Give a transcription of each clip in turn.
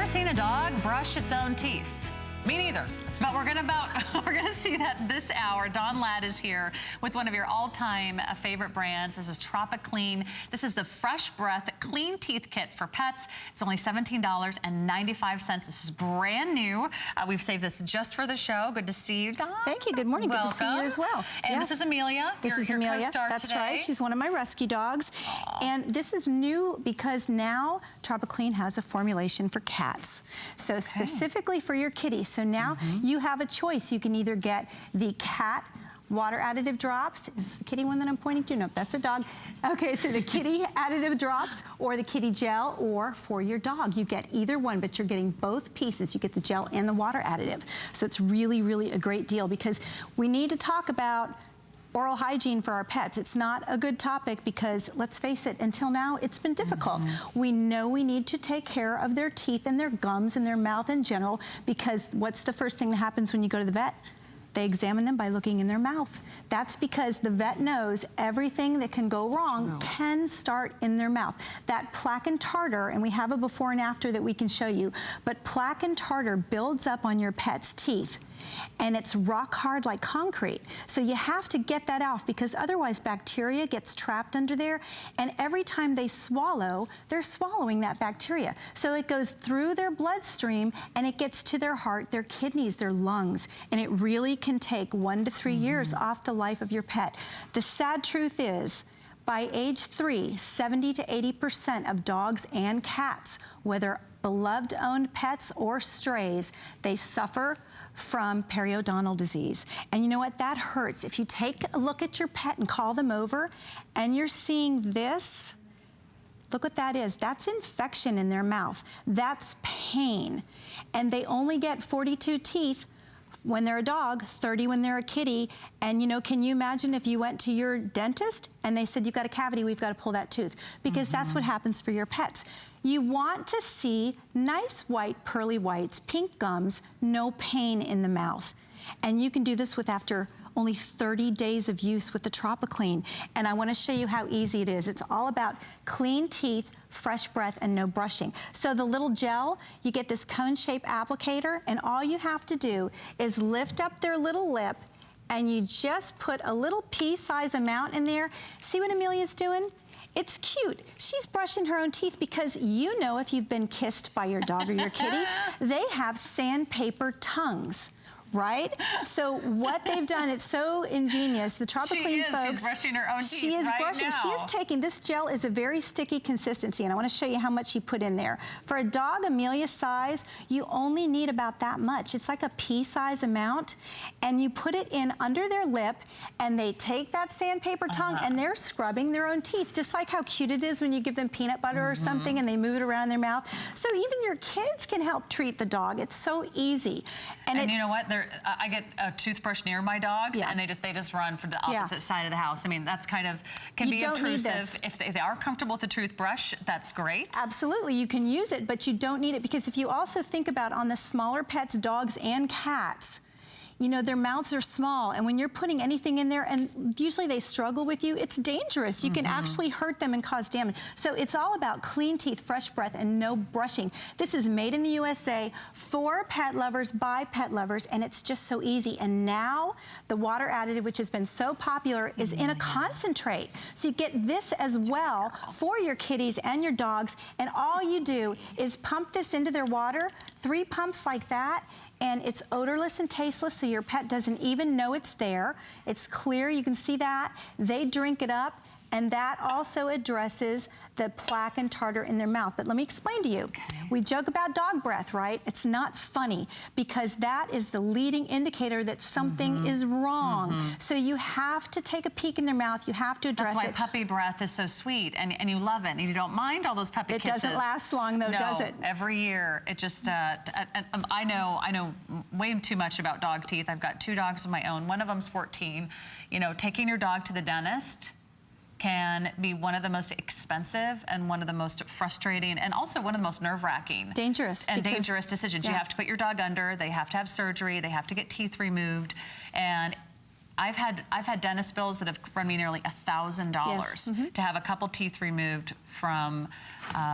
seen a dog brush its own teeth? Me neither. But we're gonna see that this hour. Dawn Ladd is here with one of your all-time favorite brands. This is Tropiclean. This is the Fresh Breath Clean Teeth Kit for pets. It's only $17.95. This is brand new. We've saved this just for the show. Good to see you, Dawn. Thank you. Good morning. Welcome. Good to see you as well. And yes. This is Amelia. This is your Amelia. Co-star That's today. right. She's one of my rescue dogs. Aww. And this is new because now Tropiclean has a formulation for cats. So specifically for your kitty. So now you have a choice. You can either get the cat water additive drops. Is this the kitty one that I'm pointing to? Nope, that's a dog. Okay, so the kitty additive drops or the kitty gel, or for your dog. You get either one, but you're getting both pieces. You get the gel and the water additive. So it's really, really a great deal because we need to talk about oral hygiene for our pets. It's not a good topic because, let's face it, until now, it's been difficult. We know we need to take care of their teeth and their gums and their mouth in general, because what's the first thing that happens when you go to the vet? They examine them by looking in their mouth. That's because the vet knows everything that can go wrong can start in their mouth. That plaque and tartar, and we have a before and after that we can show you, but plaque and tartar builds up on your pet's teeth, and it's rock hard like concrete. So you have to get that off, because otherwise bacteria gets trapped under there, and every time they swallow, they're swallowing that bacteria. So it goes through their bloodstream and it gets to their heart, their kidneys, their lungs, and it really can take 1 to 3 years off the life of your pet. The sad truth is, by age 3, 70 to 80% of dogs and cats, whether beloved owned pets or strays, they suffer from periodontal disease. And you know what? That hurts. If you take a look at your pet and call them over and you're seeing this, look what that is. That's infection in their mouth. That's pain. And they only get 42 teeth when they're a dog, 30 when they're a kitty. And you know, can you imagine if you went to your dentist and they said, you've got a cavity, we've got to pull that tooth? Because that's what happens for your pets. You want to see nice white, pearly whites, pink gums, no pain in the mouth. And you can do this with after only 30 days of use with the Tropiclean. And I want to show you how easy it is. It's all about clean teeth, fresh breath, and no brushing. So the little gel, you get this cone-shaped applicator, and all you have to do is lift up their little lip, and you just put a little pea-size amount in there. See what Amelia's doing? It's cute. She's brushing her own teeth because you know, if you've been kissed by your dog or your kitty, they have sandpaper tongues. Right? So what they've done, it's so ingenious. The Tropiclean folks, she's brushing her own teeth. She is brushing. She is taking, this gel is a very sticky consistency, and I want to show you how much you put in there. For a dog Amelia's size, you only need about that much. It's like a pea-size amount, and you put it in under their lip, and they take that sandpaper tongue and they're scrubbing their own teeth, just like how cute it is when you give them peanut butter or something and they move it around in their mouth. So even your kids can help treat the dog. It's so easy. And you know what? I get a toothbrush near my dogs, and they just run for the opposite side of the house. I mean, that's kind of can be intrusive. If they are comfortable with the toothbrush, that's great. Absolutely, you can use it, but you don't need it, because if you also think about on the smaller pets, dogs and cats, you know, their mouths are small, and when you're putting anything in there, and usually they struggle with you, it's dangerous. You can actually hurt them and cause damage. So it's all about clean teeth, fresh breath, and no brushing. This is made in the USA for pet lovers, by pet lovers, and it's just so easy. And now the water additive, which has been so popular, is in a concentrate. So you get this as well for your kitties and your dogs, and all you do is pump this into their water, 3 pumps like that, and it's odorless and tasteless, so your pet doesn't even know it's there. It's clear, you can see that. They drink it up, and that also addresses the plaque and tartar in their mouth. But let me explain to you. We joke about dog breath, right? It's not funny, because that is the leading indicator that something is wrong. So you have to take a peek in their mouth. You have to address it. That's why puppy breath is so sweet, and you love it, and you don't mind all those puppy kisses. It doesn't last long, though, does it? Every year. It just, I know way too much about dog teeth. I've got 2 dogs of my own. One of them's 14. You know, taking your dog to the dentist can be one of the most expensive and one of the most frustrating, and also one of the most nerve-wracking. Dangerous decisions. You have to put your dog under, they have to have surgery, they have to get teeth removed, and I've had dentist bills that have run me nearly $1,000 to have a couple teeth removed from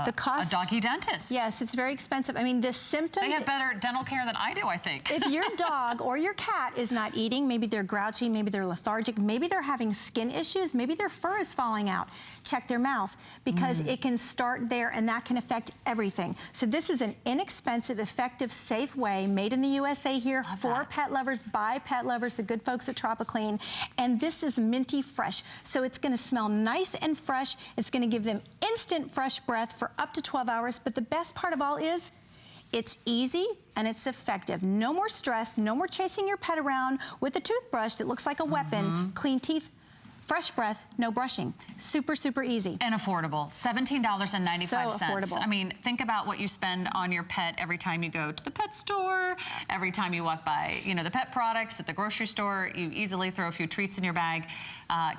the cost, a doggy dentist. Yes, it's very expensive. I mean, the symptoms. They have better dental care than I do, I think. If your dog or your cat is not eating, maybe they're grouchy, maybe they're lethargic, maybe they're having skin issues, maybe their fur is falling out, check their mouth, because it can start there and that can affect everything. So this is an inexpensive, effective, safe way, made in the USA here, for pet lovers, by pet lovers, the good folks at Tropiclean. And this is minty fresh. So it's gonna smell nice and fresh. It's gonna give them instant fresh breath for up to 12 hours. But the best part of all is, it's easy and it's effective. No more stress, no more chasing your pet around with a toothbrush that looks like a weapon. Clean teeth, fresh breath, no brushing. Super, super easy. And affordable, $17.95. So affordable. I mean, think about what you spend on your pet every time you go to the pet store, every time you walk by, you know, the pet products at the grocery store. You easily throw a few treats in your bag.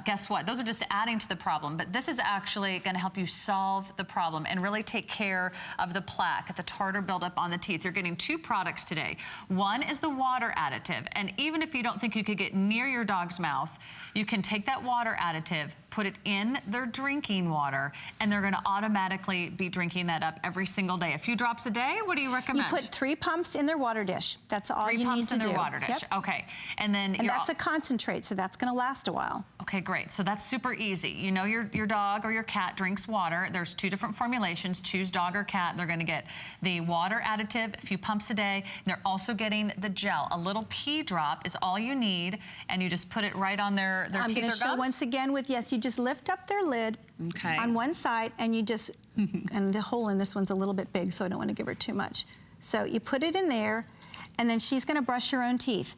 Guess what? Those are just adding to the problem, but this is actually going to help you solve the problem and really take care of the plaque, the tartar buildup on the teeth. You're getting 2 products today. One is the water additive, and even if you don't think you could get near your dog's mouth, you can take that water additive, put it in their drinking water, and they're going to automatically be drinking that up every single day. A few drops a day. What do you recommend? You put 3 pumps in their water dish. That's all you need to do. 3 pumps in their water dish. Yep. Okay. And then that's a concentrate, so that's going to last a while. Okay, great. So that's super easy. You know your dog or your cat drinks water. There's 2 different formulations. Choose dog or cat. They're going to get the water additive, a few pumps a day. And they're also getting the gel. A little pea drop is all you need, and you just put it right on their teeth or gums. I'm going to show once again with, yes, you just lift up their lid on one side, and you just, and the hole in this one's a little bit big, so I don't want to give her too much. So you put it in there, and then she's going to brush her own teeth.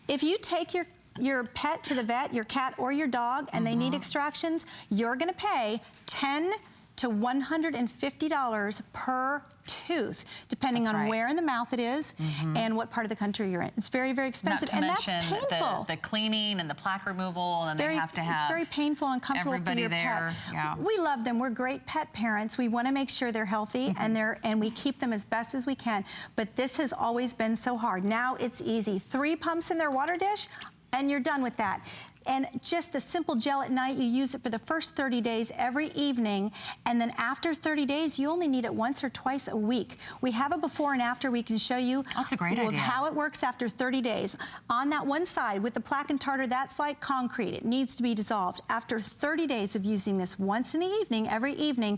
If you take your pet to the vet, your cat or your dog, and they need extractions, you're going to pay $10 to $150 per tooth, depending on where in the mouth it is and what part of the country you're in. It's very, very expensive, and that's painful. The cleaning and the plaque removal, and they have to have it's very painful and uncomfortable for your pet. Yeah. We love them. We're great pet parents. We want to make sure they're healthy and we keep them as best as we can. But this has always been so hard. Now it's easy. 3 pumps in their water dish, and you're done with that. And just the simple gel at night, you use it for the first 30 days every evening, and then after 30 days, you only need it once or twice a week. We have a before and after we can show you. That's a great idea. How it works after 30 days. On that one side, with the plaque and tartar, that's like concrete. It needs to be dissolved. After 30 days of using this once in the evening, every evening,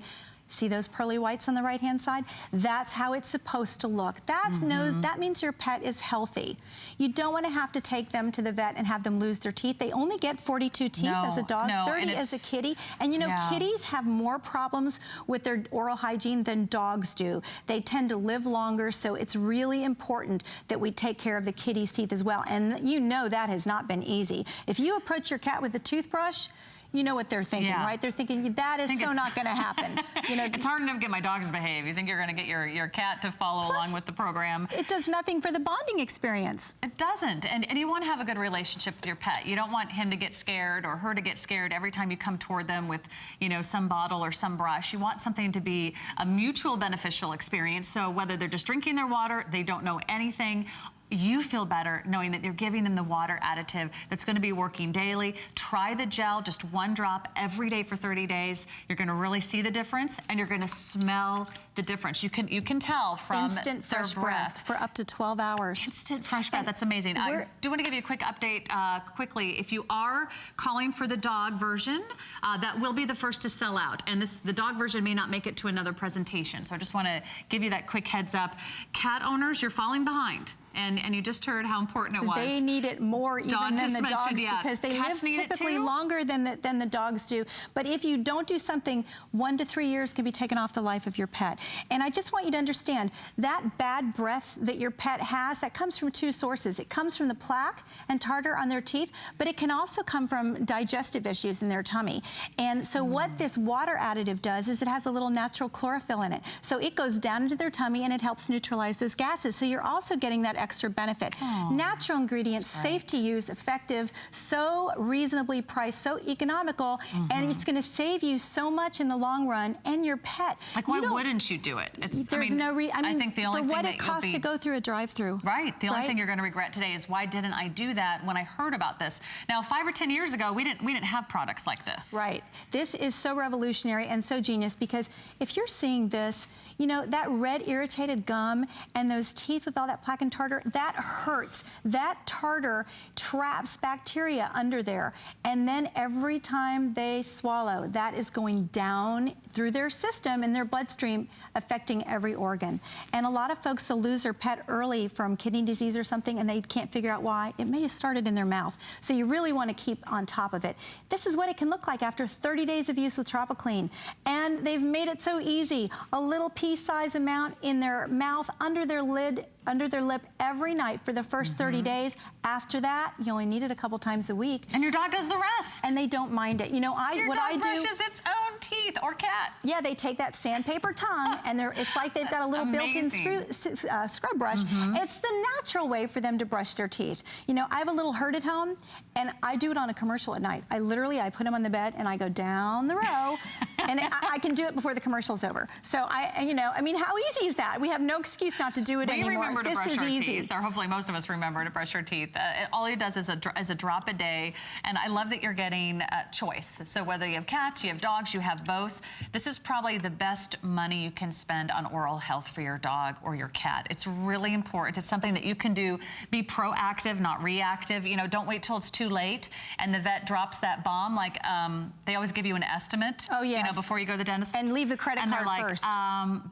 see those pearly whites on the right-hand side? That's how it's supposed to look. That means your pet is healthy. You don't want to have to take them to the vet and have them lose their teeth. They only get 42 teeth as a dog, 30 as a kitty. And you know, kitties have more problems with their oral hygiene than dogs do. They tend to live longer, so it's really important that we take care of the kitty's teeth as well. And you know that has not been easy. If you approach your cat with a toothbrush, you know what they're thinking, right? They're thinking, that is so not going to happen. You know, it's hard enough to get my dogs to behave. You think you're going to get your cat to follow along with the program. It does nothing for the bonding experience. It doesn't. And you want to have a good relationship with your pet. You don't want him to get scared or her to get scared every time you come toward them with, you know, some bottle or some brush. You want something to be a mutual beneficial experience. So whether they're just drinking their water, they don't know anything, you feel better knowing that you're giving them the water additive that's going to be working daily. Try the gel, just 1 drop every day for 30 days. You're going to really see the difference, and you're going to smell the difference. You can tell from instant fresh breath for up to 12 hours. Instant fresh breath. That's amazing. I do want to give you a quick update quickly. If you are calling for the dog version, that will be the first to sell out. And the dog version may not make it to another presentation. So I just want to give you that quick heads up. Cat owners, you're falling behind. And you just heard how important it was. They need it more even than the dogs because they live typically longer than the dogs do. But if you don't do something, 1 to 3 years can be taken off the life of your pet. And I just want you to understand that bad breath that your pet has, that comes from 2 sources. It comes from the plaque and tartar on their teeth, but it can also come from digestive issues in their tummy. And so what this water additive does is it has a little natural chlorophyll in it. So it goes down into their tummy and it helps neutralize those gases. So you're also getting that extra benefit. Natural ingredients, safe to use, effective, so reasonably priced, so economical, and it's going to save you so much in the long run and your pet. Like, why wouldn't you do it? There's no reason. I think the only for thing what that it costs to go through a drive-through. Right. The only thing you're going to regret today is, why didn't I do that when I heard about this? Now, 5 or 10 years ago, we didn't have products like this. Right. This is so revolutionary and so genius, because if you're seeing this, you know, that red irritated gum and those teeth with all that plaque and tartar, that hurts. That tartar traps bacteria under there. And then every time they swallow, that is going down through their system and their bloodstream, affecting every organ. And a lot of folks will lose their pet early from kidney disease or something, and they can't figure out why. It may have started in their mouth. So you really want to keep on top of it. This is what it can look like after 30 days of use with Tropiclean. And they've made it so easy. A little pea-size amount in their mouth, under their lid, under their lip every night for the first 30 days. After that, you only need it a couple times a week. And your dog does the rest. And they don't mind it. You know, Your dog brushes its own teeth, or cat. Yeah, they take that sandpaper tongue, and it's like they've got a little built-in scrub brush. It's the natural way for them to brush their teeth. You know, I have a little herd at home, and I do it on a commercial at night. I put him on the bed, and I go down the row, and I can do it before the commercial's over. So you know, I mean, how easy is that? We have no excuse not to do it anymore. We remember to brush our easy. teeth, or hopefully most of us remember to brush our teeth. All it does is a drop a day, and I love that you're getting choice. So whether you have cats, you have dogs, you have both, this is probably the best money you can spend on oral health for your dog or your cat. It's really important. It's something that you can do. Be proactive, not reactive. You know, don't wait till it's too late and the vet drops that bomb. Like, they always give you an estimate. Oh, yes. You know, before you go to the dentist. And leave the credit card first.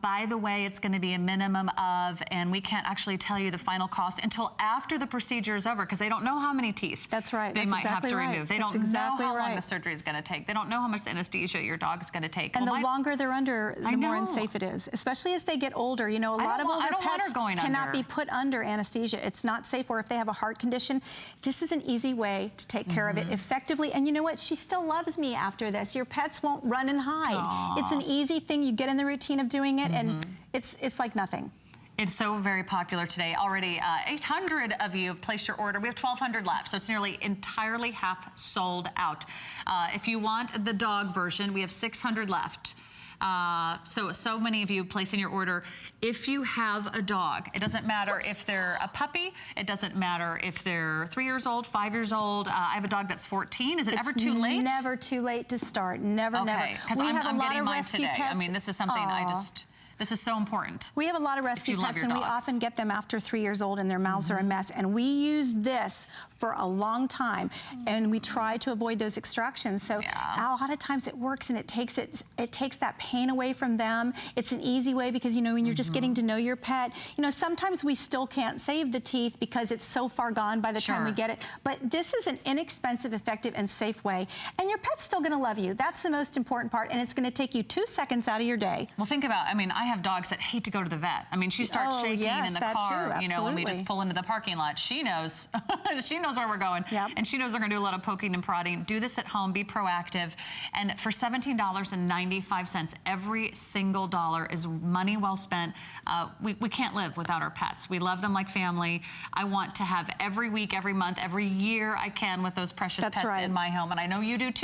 By the way, it's going to be a minimum of, and we can't actually tell you the final cost until after the procedure is over, because they don't know how many teeth. That's right. They might have to remove. They don't know how long the the surgery is going to take. They don't know how much anesthesia your dog is going to take. And the longer they're under, the more unsafe it is, especially as they get older. You know, a lot of older pets cannot be put under anesthesia. It's not safe. Or if they have a heart condition, this is an easy way to take care of it effectively. And you know what? She still loves me after this. Your pets won't run and hide. Aww. It's an easy thing. You get in the routine of doing it, and it's like nothing. It's so very popular today. Already 800 of you have placed your order. We have 1,200 left, so it's nearly entirely half sold out. If you want the dog version, we have 600 left. So many of you placing your order. If you have a dog, it doesn't matter if they're a puppy, it doesn't matter if they're 3 years old, 5 years old. I have a dog that's 14. Is it ever too late? It's never too late to start. Never, never. Because I'm getting mine today. Pets. I mean, this is something this is so important. We have a lot of rescue pets, and we often get them after 3 years old, and their mouths are a mess. And we use this for a long time, and we try to avoid those extractions. So a lot of times it works, and it takes that pain away from them. It's an easy way, because you know, when you're just getting to know your pet, you know, sometimes we still can't save the teeth because it's so far gone by the time we get it. But this is an inexpensive, effective, and safe way, and your pet's still going to love you. That's the most important part, and it's going to take you 2 seconds out of your day. Well, think about, I mean, I have dogs that hate to go to the vet. I mean, she starts shaking in the car, you know, when we just pull into the parking lot. She knows, she knows where we're going, and she knows they're going to do a lot of poking and prodding. Do this at home, be proactive, and for $17.95, every single dollar is money well spent. We can't live without our pets. We love them like family. I want to have every week, every month, every year I can with those precious pets in my home, and I know you do too.